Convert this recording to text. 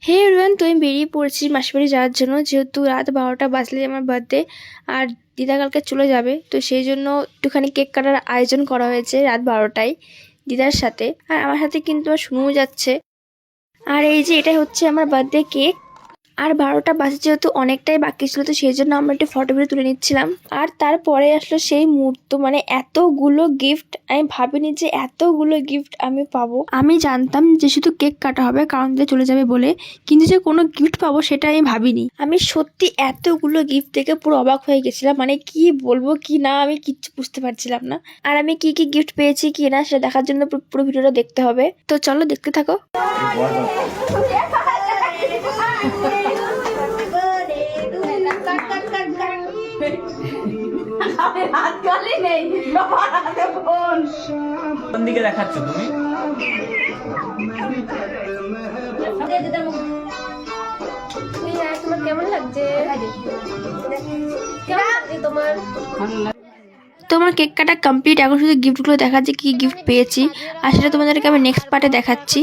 হে everyone, তো আমি বেরিয়ে পড়েছি মাসির বাড়ি যাওয়ার জন্য, যেহেতু রাত 12টা বাজলে আমার বার্থডে। আর দিদা কালকে চলে যাবে, তো সেই জন্য একটুখানি কেক কাটার আয়োজন করা হয়েছে রাত 12টায় দিদার সাথে। আর আমার সাথে কিন্তু আমার শুনুও যাচ্ছে। আর এই যে এটাই হচ্ছে আমার বার্থডে কেক। আর 12টা বাজে যেহেতু অনেকটাই বাকি ছিল, তো সেই জন্য আমরা একটু ফটো ভিডিও তুলে নিচ্ছিলাম। আর তারপরে আসলো সেই মুহূর্ত, মানে এতগুলো গিফট আমি ভাবিনি যে এতগুলো গিফট আমি পাবো। আমি জানতাম যে শুধু কেক কাটা হবে কারণ দিয়ে চলে যাবে বলে, কিন্তু যে কোনো গিফট পাবো সেটা আমি ভাবিনি। আমি সত্যি এতগুলো গিফট দেখে পুরো অবাক হয়ে গেছিলাম, মানে কি বলবো কি না আমি কিচ্ছু বুঝতে পারছিলাম না। আর আমি কি কি গিফট পেয়েছি কি না সেটা দেখার জন্য পুরো ভিডিওটা দেখতে হবে, তো চলো দেখতে থাকো। কোন দিকে দেখাচ্ছ তুমি? তোমার কেমন লাগছে? তোমার তোমার কেক কাটা কমপ্লিট, এখন শুধু গিফটগুলো দেখাচ্ছি কি গিফট পেয়েছি, আর সেটা তোমাদেরকে আমি নেক্সট পার্টে দেখাচ্ছি।